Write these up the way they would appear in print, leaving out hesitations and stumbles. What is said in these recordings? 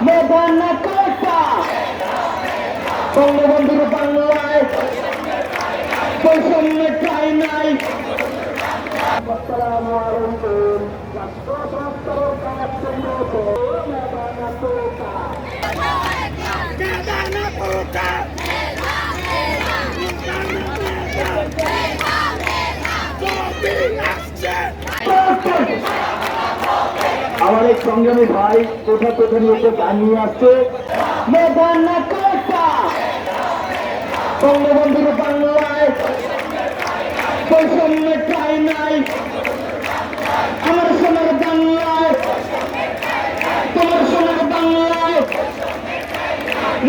মেঘানা কোটা বঙ্গবন্ধুর বাংলায় বৈষম্য ঠাই নাই। আসসালামু আলাইকুম। রাষ্ট্র সংস্কারের কাজ চলছে। মেঘানা কোটা মেঘানা কোটা আমার এক সংগ্রামী ভাই কোথা কোথা নিয়ে গান নিয়ে আসছে। মেঘানা কোটা বঙ্গবন্ধুর বাংলায় বৈষম্য ঠাই নাই। আমার সোনার বাংলায় তোমার সোনার বাংলায়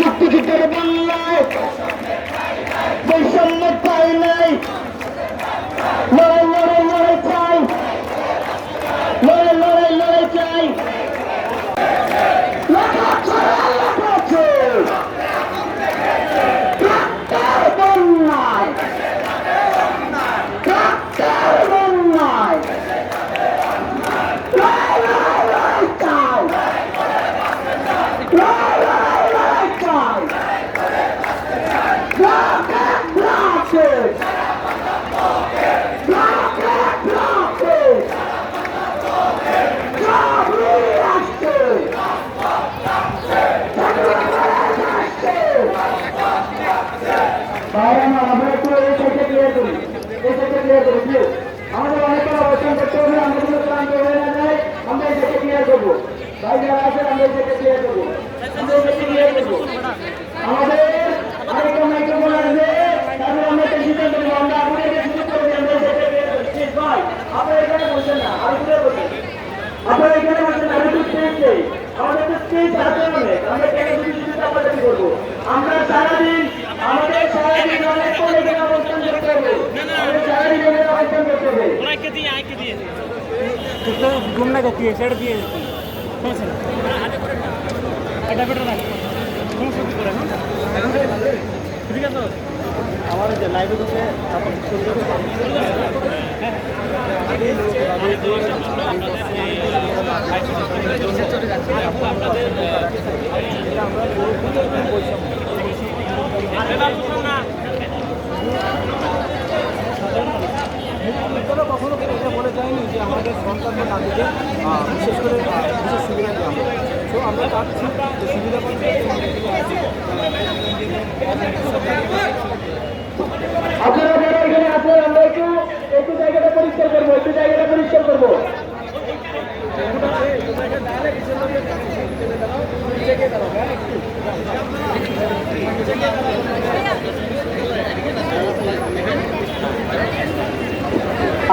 মুক্তিযুদ্ধের বাংলায় বৈষম্য ঠাই নাই। লড়াই লড়াই লড়াই চাই, লড়াই লড়াই লড়াই চাই। আমাদের অনেকটা অবস্থান করতে হবে, আমাদের ক্লান্ত হয়ে না যায়, আমরা এটাকে ক্লিয়ার করবো। ভাই যারা আছেন আমরা এটাকে ক্লিয়ার করবো, আমরা এটাকে ক্লিয়ার করবো। আমাদের আরেকটা মাইক্রোফোন আসবে, তারপরে আমরা একটা সিদ্ধান্ত নেবো, আমরা আগুনে এটা সুযোগ করে দিই, আমরা এটাকে ক্লিয়ার করছি। ভাই আপনারা এখানে বলছেন না, আর ঘুরে বলছেন আপনারা এখানে বলছেন না, আমি তো স্টেজ নেই, আমাদের তো স্টেজ আছে অনেক, আমরা এটাকে যদি সুযোগ আপনাদের করবো। আমরা সারাদিন আমাদের সারাদিন অনেক করে এখানে অবস্থান করতে হবে, আমাদের সারাদিন এখানে অবস্থান করতে হবে। घूमने जाती है शर्ट दिए ঠিক আছে আমার যে লাইভে ঢুকে কখনো এটা বলে যায়নি যে আমাদের সন্তান বা নারীদের বিশেষ করে বিশেষ সুবিধা দেওয়া হবে। তো আমরা চাচ্ছি যে সুবিধা আপনারা যারা এখানে আছেন আমরা একটু একটু জায়গাটা পরিষ্কার করবো, একটু জায়গাটা পরিষ্কার করবো।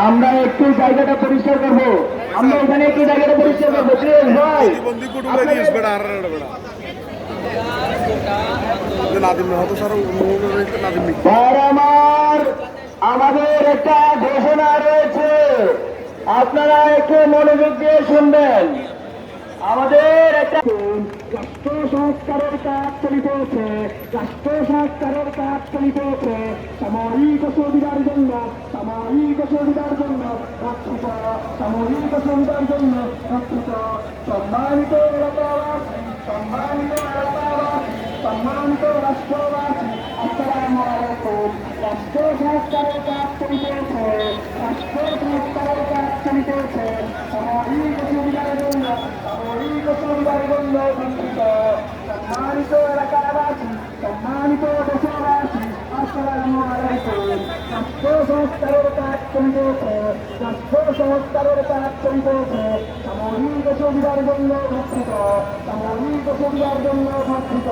আমরা একটু জায়গাটা পরিষ্কার করবো, আমরা এখানে একটু জায়গাটা পরিষ্কার করবো। ভাই আমার আমাদের একটা ঘোষণা রয়েছে, আপনারা একটু মনোযোগ দিয়ে শুনবেন। আমাদের একটা রাষ্ট্র সংস্কারের কাজ চলিতেছে, রাষ্ট্র সংস্কারের কাজ চলিতেছে। সাময়িক সুবিধার জন্য, সাময়িক সুবিধার জন্য রক্ষিত, সাময়িক সুবিধার জন্য রক্ষিত। সম্মানিত এলাকাবাসী, সম্মানিত এলাকাবাসী, সম্মানিত রাষ্ট্রবাসী, আসসালামু আলাইকুম। রাষ্ট্র সংস্কারের কাজ চলিতেছে, রাষ্ট্র সংস্কারের কাজ চলিতেছে। সাময়িক সুবিধার জন্য, সাময়িক সুবিধার জন্য রক্ষিত। সম্মানিত এলাকাবাসী, সম্মানিত দেশবাসী, আসসালামু আলাইকুম। রাষ্ট্র সংস্কারের কাজ চলিতেছে, রাষ্ট্র সংস্কারের কাজ চলিতেছে। সাময়িক সুবিধার জন্য রক্ষিত, সাময়িক সুবিধার জন্য রক্ষিত।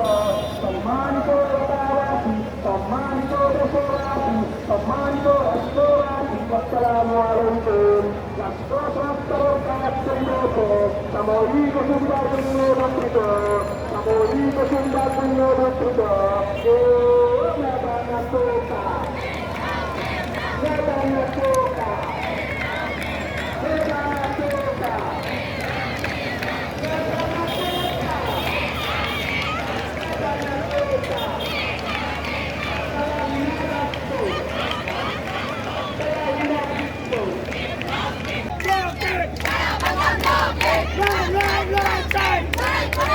সম্মানিত এলাকাবাসী, সম্মানিত দেশবাসী, সম্মানিত রাষ্ট্রবাসী, আসসালামু আলাইকুম। রাষ্ট্র সংস্কারের কাজ চলিতেছে, সাময়িক সুবিধার জন্য রক্ষিত, সাময়িক সুবিধার জন্য রক্ষিত। ও মেঘানা কোটা, মেঘানা কোটা, মেঘানা কোটা। Right, right, right, right.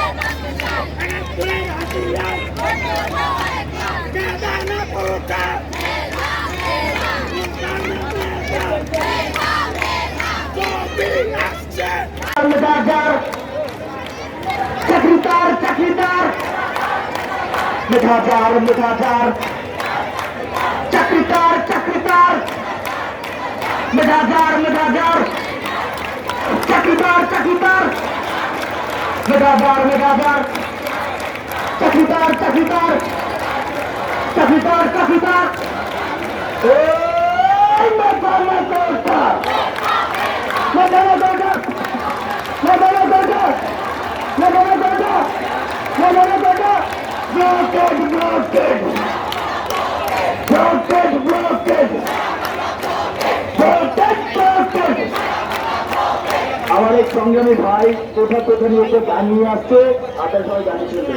মেধাজার চাকরিদার চাকরিদার মেধাজার মেধাজার চাকরিদার চাকরিদার মেধাজার মেধাজার চাকরিদার চাকরিদার মেধাজার মেধাজার চাকরিদার চাকরিদার চাকরিদার চাকরিদার এই মেধা মেধা মেধানা দরকার মেধানা দরকার মেধানা দরকার মেধানা দরকার blocked blocked blocked blocked blocked blocked আমার এক সংগ্রামী ভাই কোথা কোথা নিয়ে একটা গান নিয়ে আসছে আপনার সবাই গান শুনবে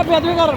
বেদবি করো